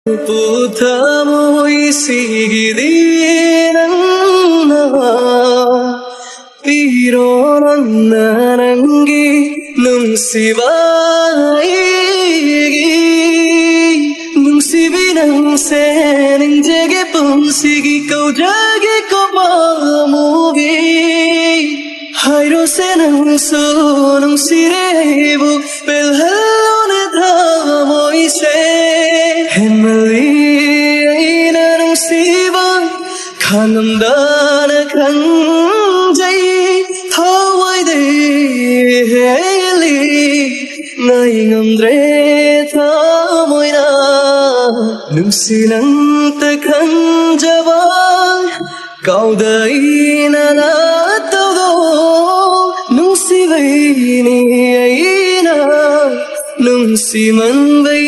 Putamoy sigidinan na Pero nanananggi nung sibaigi Nung sibinang senang jage punsigi kau jage ko mamubi Hayro senang sunung sirebu pelhalon dhamoy se Hemali na nung sibang kanamdana kanjay Thawai de heli nai ngamdre thamoy na nung sinang takanjabang kaudai na natawdo nung sibay ni ay na nung siman bay